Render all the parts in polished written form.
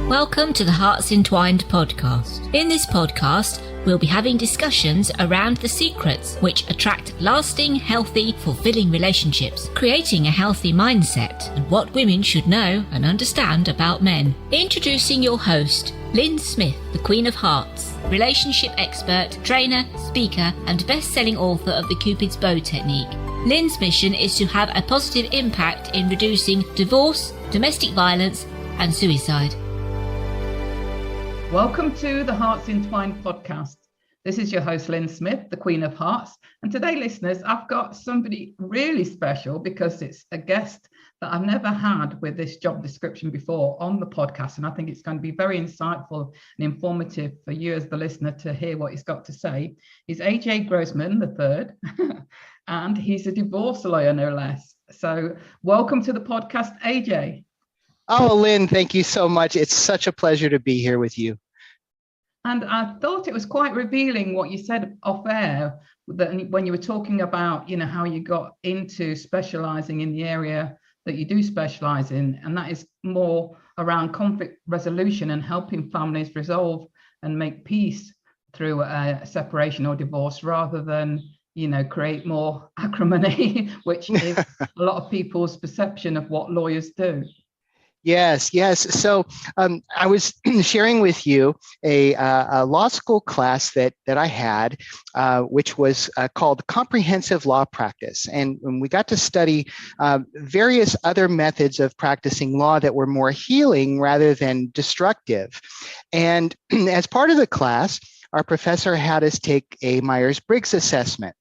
Welcome to the Hearts Entwined podcast. In this podcast, we'll be having discussions around the secrets which attract lasting, healthy, fulfilling relationships, creating a healthy mindset, and what women should know and understand about men. Introducing your host, Lyn Smith, the Queen of Hearts, relationship expert, trainer, speaker, and best-selling author of the Cupid's Bow technique. Lyn's mission is to have a positive impact in reducing divorce, domestic violence, and suicide. Welcome to the Hearts Entwined podcast. This is your host, Lyn Smith, the Queen of Hearts. And today, listeners, I've got somebody really special because it's a guest that I've never had with this job description before on the podcast. And I think it's going to be very insightful and informative for you as the listener to hear what he's got to say. He's AJ Grossman III, and he's a divorce lawyer, no less. So welcome to the podcast, AJ. Oh, Lyn, thank you so much. It's such a pleasure to be here with you. And I thought it was quite revealing what you said off air, that when you were talking about, how you got into specializing in the area that you do specialize in, and that is more around conflict resolution and helping families resolve and make peace through a separation or divorce, rather than create more acrimony, which is a lot of people's perception of what lawyers do. Yes. So I was sharing with you a law school class that I had, which was called Comprehensive Law Practice. And when we got to study various other methods of practicing law that were more healing rather than destructive. And as part of the class, our professor had us take a Myers-Briggs assessment.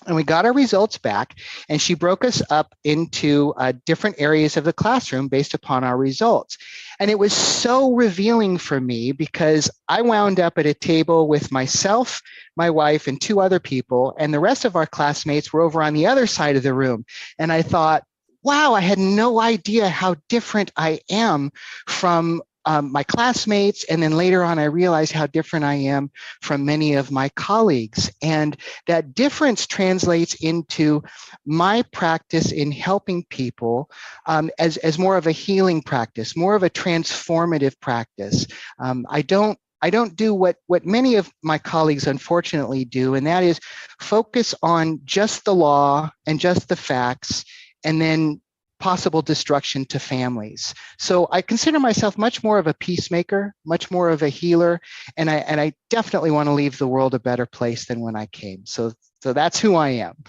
And we got our results back, and she broke us up into different areas of the classroom based upon our results. And it was so revealing for me because I wound up at a table with myself, my wife, and two other people, and the rest of our classmates were over on the other side of the room. And I thought, wow, I had no idea how different I am from my classmates, and then later on, I realized how different I am from many of my colleagues. And that difference translates into my practice in helping people as more of a healing practice, more of a transformative practice. I don't do what many of my colleagues unfortunately do, and that is focus on just the law and just the facts, and then possible destruction to families. So I consider myself much more of a peacemaker, much more of a healer, and I definitely want to leave the world a better place than when I came. So that's who I am.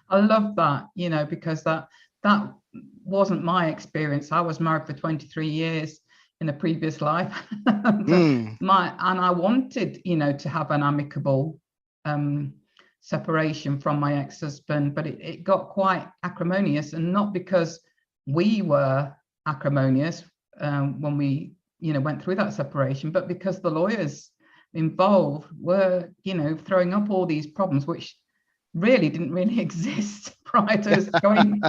I love that, because that wasn't my experience. I was married for 23 years in a previous life. And I wanted, to have an amicable separation from my ex-husband, but it got quite acrimonious, and not because we were acrimonious when we went through that separation, but because the lawyers involved were throwing up all these problems which really didn't exist prior to us going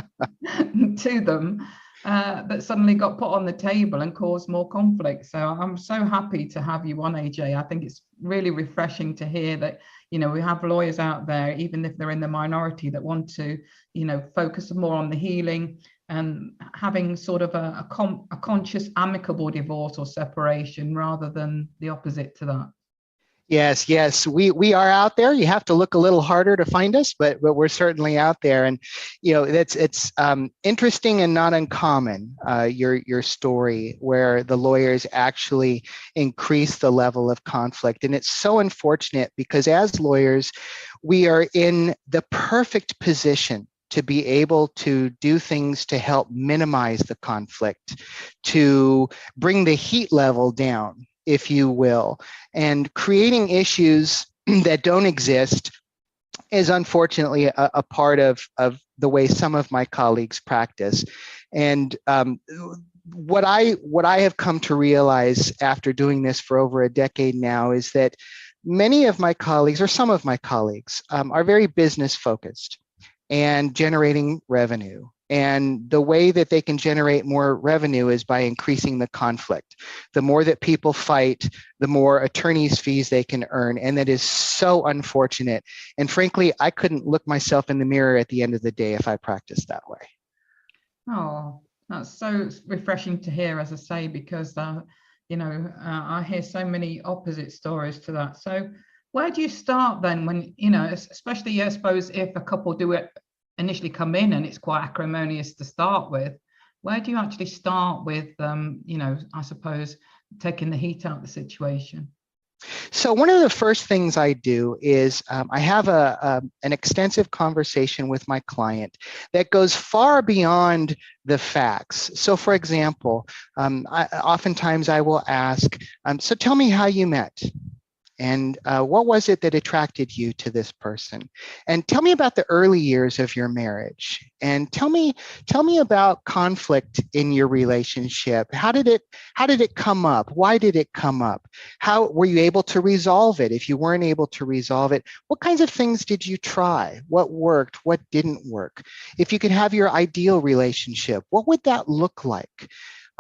to them, that suddenly got put on the table and caused more conflict. So I'm so happy to have you on, AJ. I think it's really refreshing to hear that we have lawyers out there, even if they're in the minority, that want to focus more on the healing and having sort of a conscious amicable divorce or separation, rather than the opposite to that. Yes, we are out there. You have to look a little harder to find us, but we're certainly out there. And it's interesting and not uncommon, your story, where the lawyers actually increase the level of conflict. And it's so unfortunate because as lawyers, we are in the perfect position to be able to do things to help minimize the conflict, to bring the heat level down, if you will. And creating issues that don't exist is unfortunately a part of the way some of my colleagues practice. And what I have come to realize after doing this for over a decade now is that many of my colleagues, or some of my colleagues, are very business focused and generating revenue. And the way that they can generate more revenue is by increasing the conflict. The more that people fight, the more attorneys' fees they can earn. And that is so unfortunate. And frankly, I couldn't look myself in the mirror at the end of the day if I practiced that way. Oh, that's so refreshing to hear, as I say, because I hear so many opposite stories to that. So where do you start then when, especially I suppose if a couple do it initially come in and it's quite acrimonious to start with, where do you actually start with, I suppose, taking the heat out of the situation? So one of the first things I do is I have an extensive conversation with my client that goes far beyond the facts. So for example, oftentimes I will ask, so tell me how you met. And what was it that attracted you to this person? And tell me about the early years of your marriage. And tell me about conflict in your relationship. How did it come up? Why did it come up? How were you able to resolve it? If you weren't able to resolve it, what kinds of things did you try? What worked? What didn't work? If you could have your ideal relationship, what would that look like?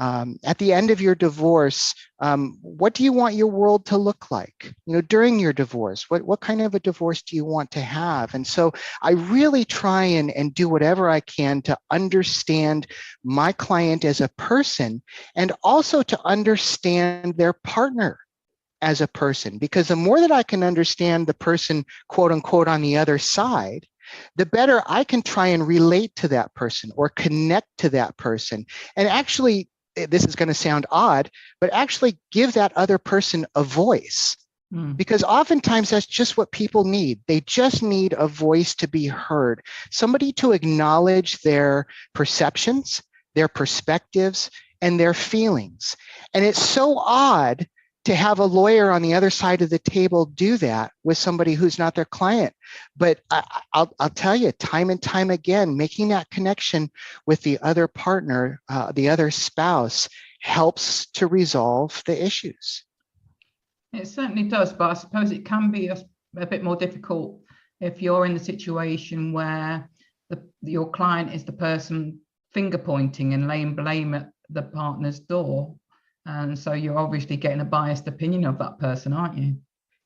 At the end of your divorce, what do you want your world to look like? During your divorce, what kind of a divorce do you want to have? And so I really try and do whatever I can to understand my client as a person and also to understand their partner as a person, because the more that I can understand the person, quote unquote, on the other side, the better I can try and relate to that person or connect to that person and actually, this is going to sound odd, but actually give that other person a voice. Because oftentimes that's just what people need. They just need a voice to be heard, somebody to acknowledge their perceptions, their perspectives, and their feelings. And it's so odd to have a lawyer on the other side of the table do that with somebody who's not their client. But I'll tell you, time and time again, making that connection with the other partner, the other spouse, helps to resolve the issues. It certainly does, but I suppose it can be a bit more difficult if you're in the situation where your client is the person finger pointing and laying blame at the partner's door. And so you're obviously getting a biased opinion of that person, aren't you?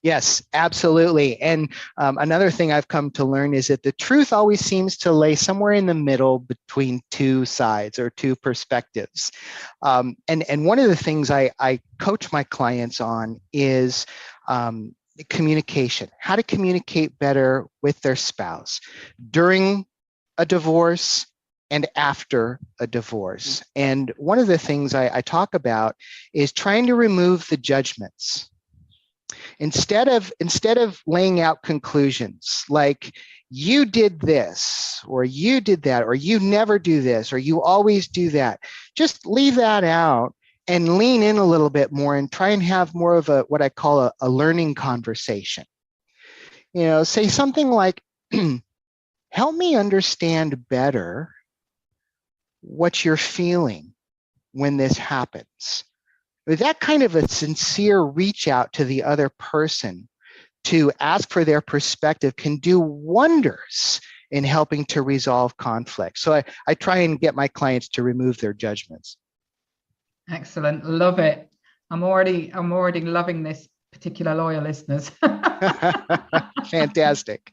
Yes, absolutely. And another thing I've come to learn is that the truth always seems to lay somewhere in the middle between two sides or two perspectives. And one of the things I coach my clients on is communication, how to communicate better with their spouse during a divorce and after a divorce. And one of the things I talk about is trying to remove the judgments. Instead of laying out conclusions like you did this or you did that or you never do this or you always do that, just leave that out and lean in a little bit more and try and have more of what I call a learning conversation. Say something like, help me understand better what you're feeling when this happens. With that kind of a sincere reach out to the other person to ask for their perspective can do wonders in helping to resolve conflict. So I try and get my clients to remove their judgments. Excellent. Love it. I'm already loving this particular lawyer, listeners. Fantastic.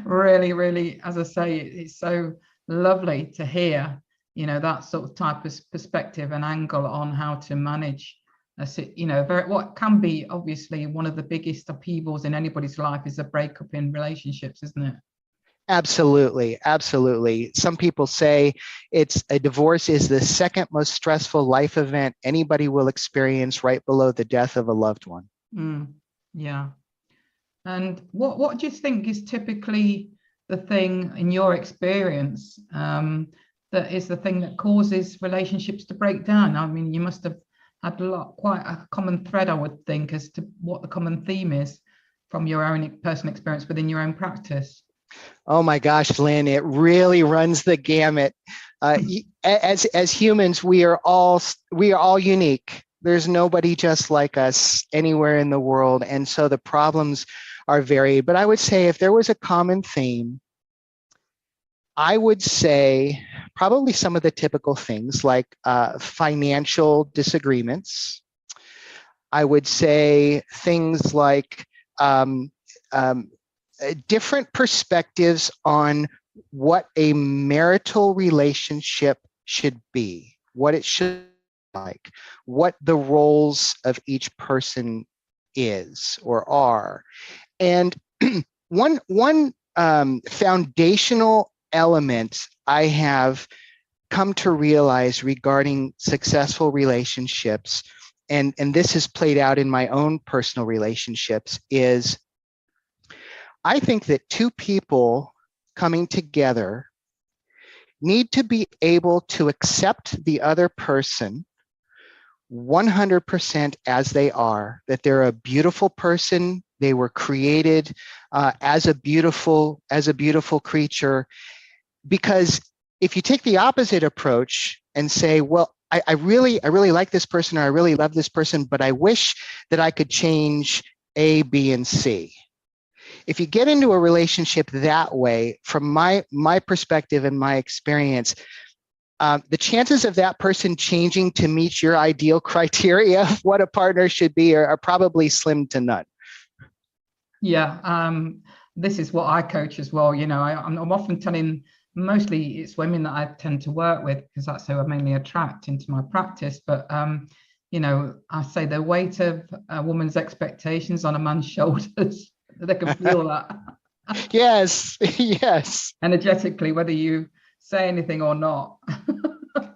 Really, really, as I say, it's so lovely to hear, that sort of type of perspective and angle on how to manage what can be obviously one of the biggest upheavals in anybody's life is a breakup in relationships, isn't it? Absolutely. Absolutely. Some people say a divorce is the second most stressful life event anybody will experience, right below the death of a loved one. Yeah. And what do you think is typically the thing in your experience that is the thing that causes relationships to break down? I mean, you must have had quite a common thread, I would think, as to what the common theme is from your own personal experience within your own practice. Oh my gosh, Lyn, it really runs the gamut. As humans, we are all unique. There's nobody just like us anywhere in the world, and so the problems are varied. But I would say if there was a common theme, I would say probably some of the typical things like financial disagreements. I would say things like different perspectives on what a marital relationship should be, what it should like, what the roles of each person is or are. And one foundational element I have come to realize regarding successful relationships, and this has played out in my own personal relationships, is I think that two people coming together need to be able to accept the other person 100% as they are, that they're a beautiful person, they were created as a beautiful creature. Because if you take the opposite approach and say, well, I really like this person, or I really love this person, but I wish that I could change A, B, and C. If you get into a relationship that way, from my perspective and my experience, the chances of that person changing to meet your ideal criteria of what a partner should be are probably slim to none. Yeah, this is what I coach as well. I'm often telling, mostly it's women that I tend to work with, because that's who I mainly attract into my practice. But I say the weight of a woman's expectations on a man's shoulders. They can feel that. Yes, yes. Energetically, whether you say anything or not.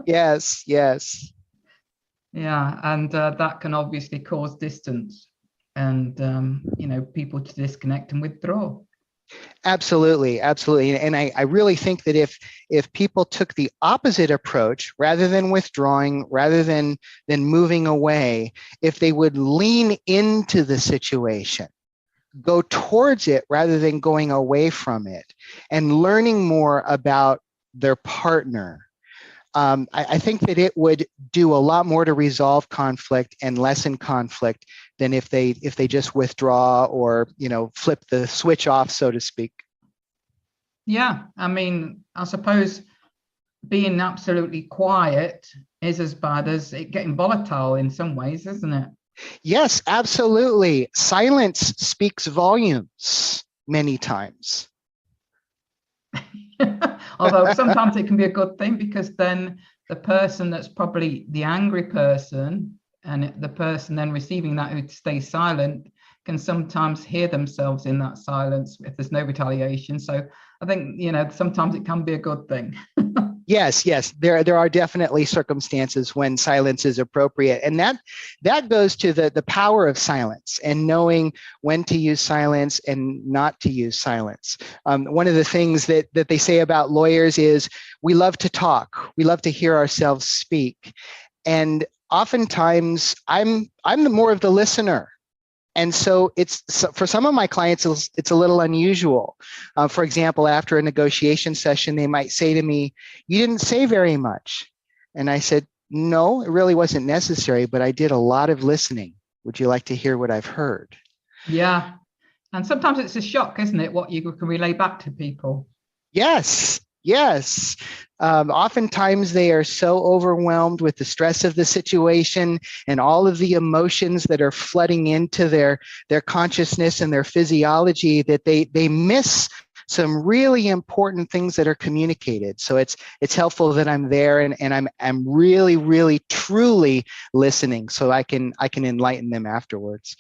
Yes. Yeah, and that can obviously cause distance and people to disconnect and withdraw. Absolutely. And I really think that if people took the opposite approach, rather than withdrawing, rather than moving away, if they would lean into the situation, go towards it rather than going away from it, and learning more about their partner, I think that it would do a lot more to resolve conflict and lessen conflict than if they just withdraw or flip the switch off, so to speak. Yeah, I mean, I suppose being absolutely quiet is as bad as it getting volatile in some ways, isn't it? Yes, absolutely. Silence speaks volumes many times. Although sometimes it can be a good thing, because then the person that's probably the angry person and the person then receiving that who stays silent can sometimes hear themselves in that silence if there's no retaliation. So I think, sometimes it can be a good thing. Yes. There are definitely circumstances when silence is appropriate. And that goes to the power of silence and knowing when to use silence and not to use silence. One of the things that they say about lawyers is we love to talk. We love to hear ourselves speak. And oftentimes I'm the more of the listener. And so for some of my clients, it's a little unusual. For example, after a negotiation session, they might say to me, "You didn't say very much." And I said, "No, it really wasn't necessary, but I did a lot of listening. Would you like to hear what I've heard?" Yeah. And sometimes it's a shock, isn't it, what you can relay back to people? Yes. Oftentimes they are so overwhelmed with the stress of the situation and all of the emotions that are flooding into their consciousness and their physiology that they miss some really important things that are communicated. So it's helpful that I'm there and I'm really, really, truly listening so I can enlighten them afterwards.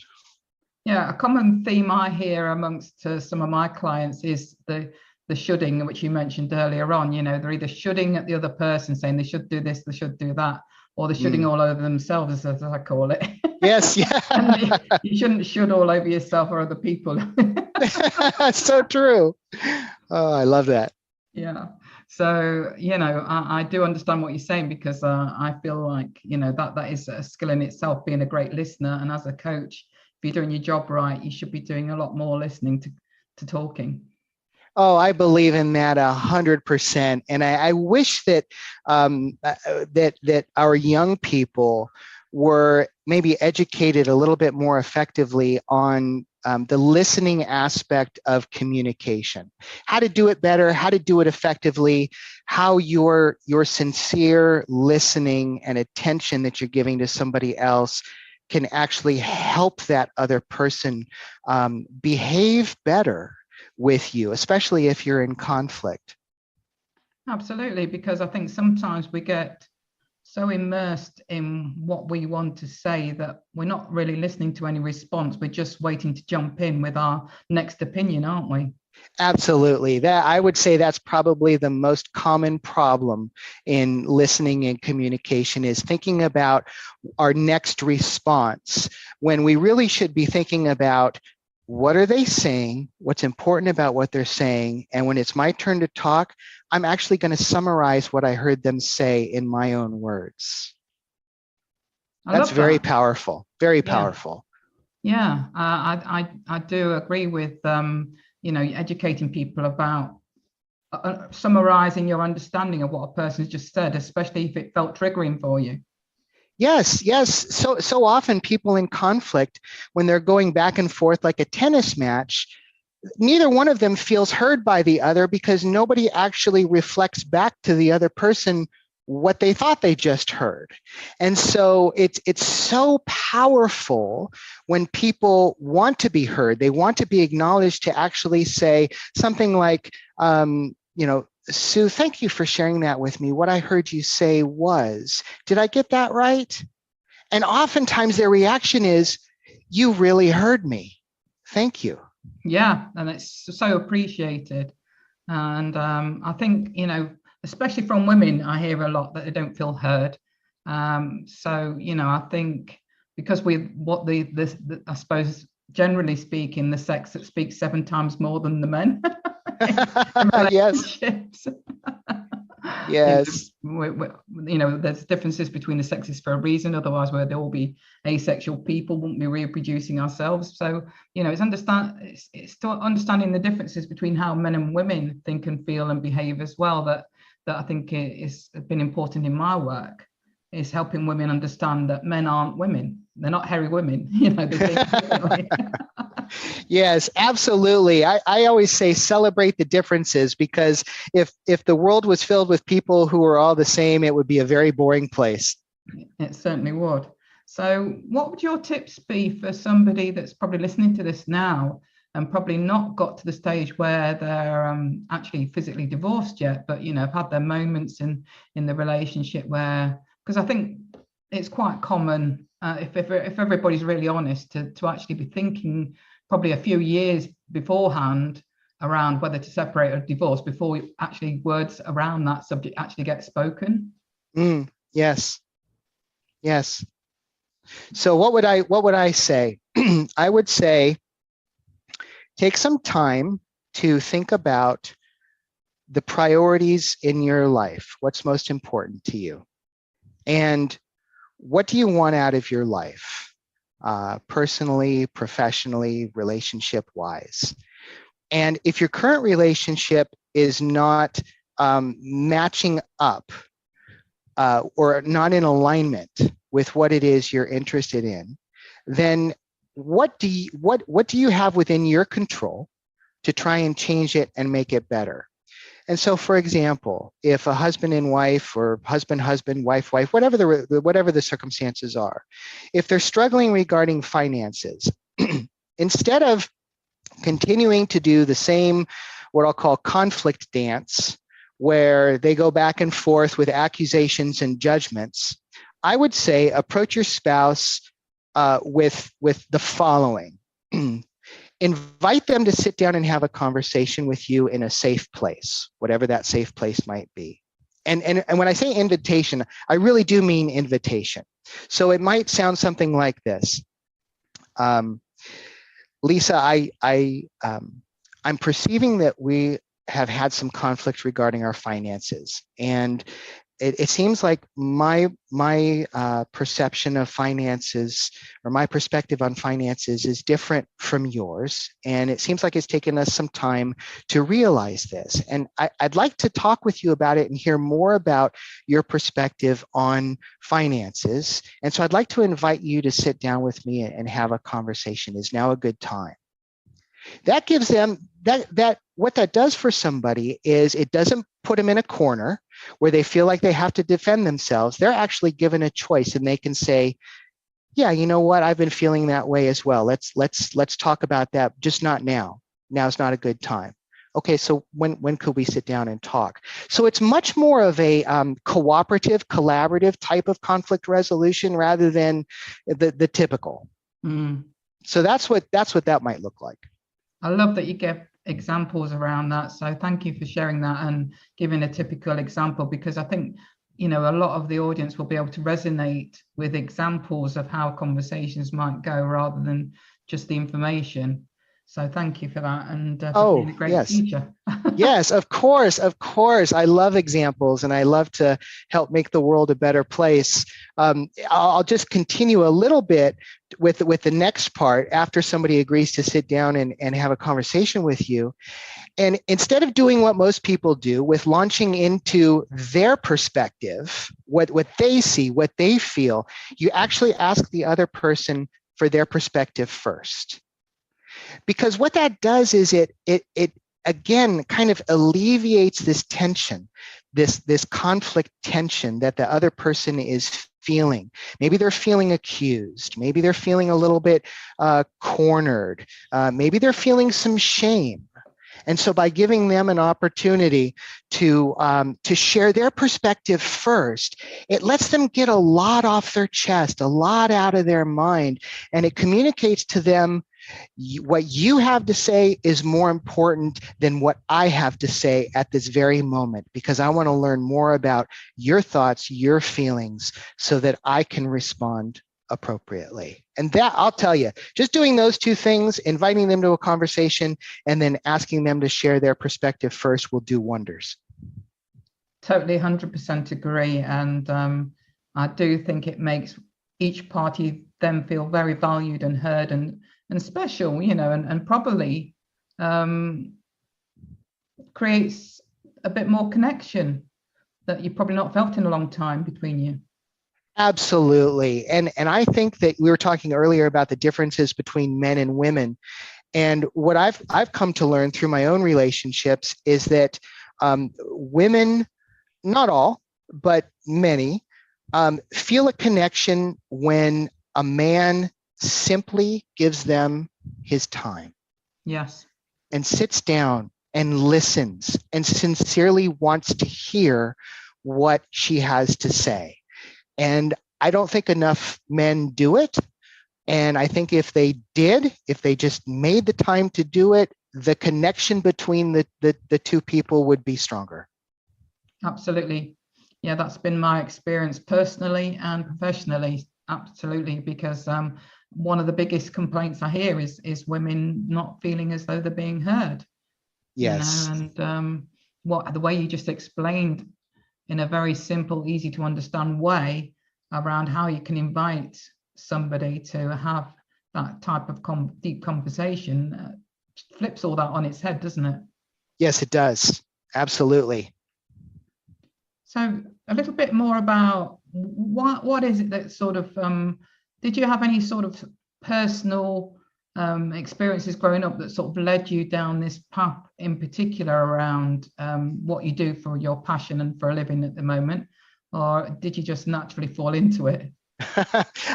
Yeah, a common theme I hear amongst some of my clients is the shoulding, which you mentioned earlier on. They're either shoulding at the other person, saying they should do this, they should do that, or they're shoulding all over themselves, as I call it. Yes, yeah. And you shouldn't should all over yourself or other people. That's so true. Oh, I love that. Yeah. So, I do understand what you're saying, because I feel like, that is a skill in itself, being a great listener. And as a coach, if you're doing your job right, you should be doing a lot more listening to talking. Oh, I believe in that 100%, and I wish that that our young people were maybe educated a little bit more effectively on the listening aspect of communication, how to do it better, how to do it effectively, how your sincere listening and attention that you're giving to somebody else can actually help that other person behave better with you, especially if you're in conflict. Absolutely, because I think sometimes we get so immersed in what we want to say that we're not really listening to any response. We're just waiting to jump in with our next opinion, aren't we? Absolutely. That, I would say, that's probably the most common problem in listening and communication, is thinking about our next response when we really should be thinking about what are they saying, what's important about what they're saying, and when it's my turn to talk, I'm actually going to summarize what I heard them say in my own words. That's very powerful, very powerful. Yeah, I do agree with educating people about summarizing your understanding of what a person's just said, especially if it felt triggering for you. Yes. So often people in conflict, when they're going back and forth like a tennis match, neither one of them feels heard by the other because nobody actually reflects back to the other person what they thought they just heard. And so it's so powerful when people want to be heard, they want to be acknowledged, to actually say something like, Sue, thank you for sharing that with me. What I heard you say was, did I get that right? And oftentimes their reaction is, you really heard me. Thank you. Yeah, and it's so appreciated. And I think, especially from women, I hear a lot that they don't feel heard. I think because I suppose, generally speaking, the sex that speaks 7 times more than the men. Yes. Yes. There's differences between the sexes for a reason. Otherwise, we'd all be asexual people, wouldn't be reproducing ourselves. So, it's still understanding the differences between how men and women think and feel and behave as well. That I think has been important in my work, is helping women understand that men aren't women. They're not hairy women. They think differently. Yes, absolutely. I always say celebrate the differences, because if the world was filled with people who were all the same, it would be a very boring place. It certainly would. So what would your tips be for somebody that's probably listening to this now and probably not got to the stage where they're actually physically divorced yet, but have had their moments in the relationship where, because I think it's quite common, if everybody's really honest, to actually be thinking probably a few years beforehand around whether to separate or divorce before actually words around that subject actually get spoken. Yes. So what would I say? I would say take some time to think about the priorities in your life. What's most important to you? And what do you want out of your life? Personally, professionally, relationship-wise. And if your current relationship is not matching up or not in alignment with what it is you're interested in, then what do you have within your control to try and change it and make it better? And so, for example, if a husband and wife, or husband, wife, whatever the circumstances are, if they're struggling regarding finances, instead of continuing to do the same, what I'll call conflict dance, where they go back and forth with accusations and judgments, I would say approach your spouse with the following. Invite them to sit down and have a conversation with you in a safe place, whatever that safe place might be. And when I say invitation, I really do mean invitation. So it might sound something like this. Lisa, I'm perceiving that we have had some conflict regarding our finances, and it seems like my perception of finances, or my perspective on finances, is different from yours. And it seems like it's taken us some time to realize this. And I'd like to talk with you about it and hear more about your perspective on finances. And so I'd like to invite you to sit down with me and have a conversation. Is now a good time? That gives them that what that does for somebody is it doesn't put them in a corner where they feel like they have to defend themselves. They're actually given a choice, and they can say, yeah, you know what, I've been feeling that way as well. Let's talk about that, just not now. Now's not a good time. Okay, so when could we sit down and talk? So it's much more of a cooperative, collaborative type of conflict resolution rather than the typical. Mm. So that's what that might look like. I love that you give examples around that. So thank you for sharing that and giving a typical example, because I think, a lot of the audience will be able to resonate with examples of how conversations might go rather than just the information. So thank you for that, and for being a great yes. teacher. Yes, of course. I love examples, and I love to help make the world a better place. I'll just continue a little bit with the next part after somebody agrees to sit down and have a conversation with you. And instead of doing what most people do with launching into their perspective, what they see, what they feel, you actually ask the other person for their perspective first. Because what that does is it again kind of alleviates this tension, this conflict tension that the other person is feeling. Maybe they're feeling accused. Maybe they're feeling a little bit cornered. Maybe they're feeling some shame. And so by giving them an opportunity to share their perspective first, it lets them get a lot off their chest, a lot out of their mind, and it communicates to them what you have to say is more important than what I have to say at this very moment, because I want to learn more about your thoughts, your feelings, so that I can respond appropriately. And that, I'll tell you, just doing those two things, inviting them to a conversation and then asking them to share their perspective first, will do wonders. Totally 100% agree. And I do think it makes each party then feel very valued and heard and special, and probably creates a bit more connection that you've probably not felt in a long time between you. Absolutely. And I think that we were talking earlier about the differences between men and women. And what I've come to learn through my own relationships is that women, not all, but many, feel a connection when a man simply gives them his time. Yes. And sits down and listens and sincerely wants to hear what she has to say. And I don't think enough men do it. And I think if they did, if they just made the time to do it, the connection between the two people would be stronger. Absolutely. Yeah, that's been my experience personally and professionally. Absolutely. Because one of the biggest complaints I hear is women not feeling as though they're being heard. Yes. And the way you just explained in a very simple, easy to understand way around how you can invite somebody to have that type of deep conversation flips all that on its head, doesn't it? Yes, it does. Absolutely. So a little bit more about what is it that sort of, did you have any sort of personal experiences growing up that sort of led you down this path in particular around what you do for your passion and for a living at the moment? Or did you just naturally fall into it?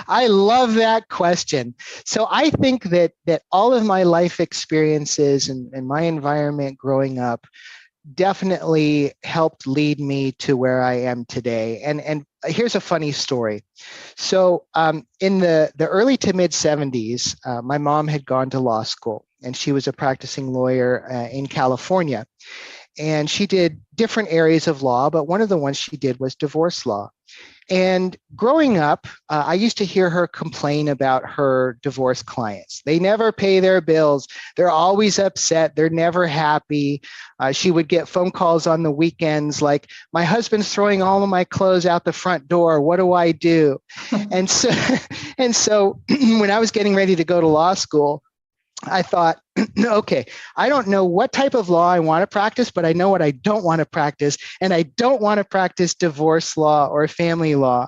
I love that question. So I think that all of my life experiences and my environment growing up definitely helped lead me to where I am today. And here's a funny story. So in the early to mid 70s, my mom had gone to law school, and she was a practicing lawyer in California. And she did different areas of law, but one of the ones she did was divorce law. And growing up, I used to hear her complain about her divorce clients. They never pay their bills. They're always upset. They're never happy. She would get phone calls on the weekends like, my husband's throwing all of my clothes out the front door. What do I do? And so when I was getting ready to go to law school, I thought, okay, I don't know what type of law I want to practice, but I know what I don't want to practice. And I don't want to practice divorce law or family law.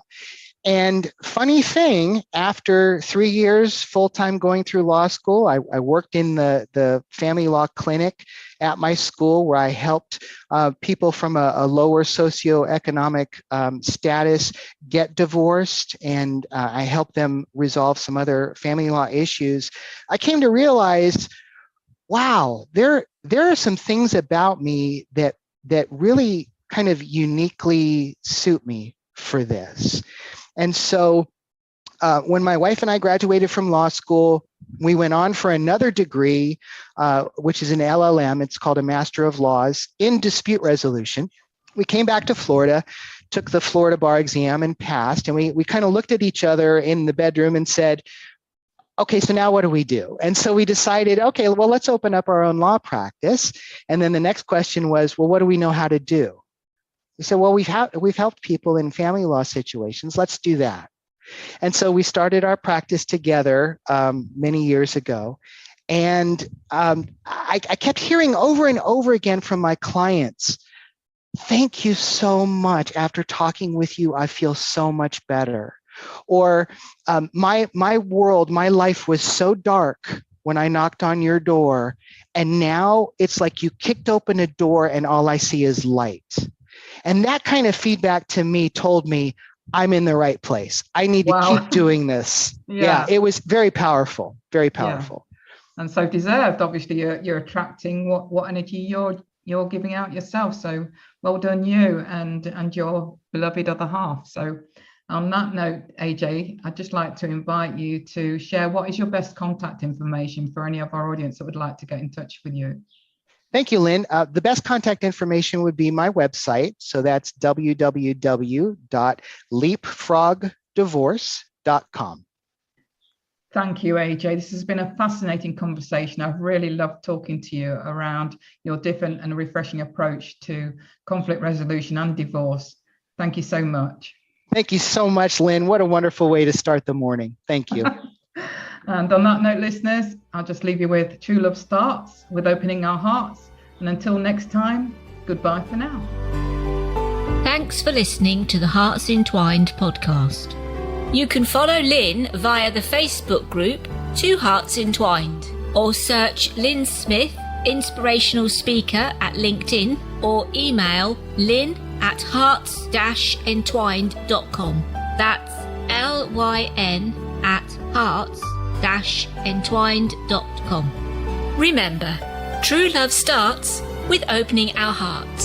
And funny thing, after 3 years full-time going through law school, I worked in the family law clinic at my school, where I helped people from a lower socioeconomic status get divorced, and I helped them resolve some other family law issues. I came to realize wow, there are some things about me that really kind of uniquely suit me for this. And so when my wife and I graduated from law school, we went on for another degree, which is an LLM. It's called a Master of Laws in Dispute Resolution. We came back to Florida, took the Florida bar exam and passed. And we kind of looked at each other in the bedroom and said, okay, so now what do we do? And so we decided, okay, well, let's open up our own law practice. And then the next question was, well, what do we know how to do? We said, well, we've helped people in family law situations. Let's do that. And so we started our practice together many years ago. And I kept hearing over and over again from my clients, thank you so much. After talking with you, I feel so much better. Or my world, my life was so dark when I knocked on your door. And now it's like you kicked open a door and all I see is light. And that kind of feedback to me told me I'm in the right place. I need to keep doing this. Yeah, it was very powerful, very powerful. Yeah. And so deserved. Obviously, you're attracting what energy you're giving out yourself. So well done, you and your beloved other half. So on that note, AJ, I'd just like to invite you to share what is your best contact information for any of our audience that would like to get in touch with you. Thank you, Lyn. The best contact information would be my website. So that's www.leapfrogdivorce.com. Thank you, AJ. This has been a fascinating conversation. I've really loved talking to you around your different and refreshing approach to conflict resolution and divorce. Thank you so much. Thank you so much, Lyn. What a wonderful way to start the morning. Thank you. And on that note, listeners, I'll just leave you with true love starts with opening our hearts. And until next time, goodbye for now. Thanks for listening to the Hearts Entwined podcast. You can follow Lyn via the Facebook group Two Hearts Entwined, or search Lyn Smith, inspirational speaker at LinkedIn, or email lyn@hearts-entwined.com. That's LYN@hearts-entwined.com. Remember, true love starts with opening our hearts.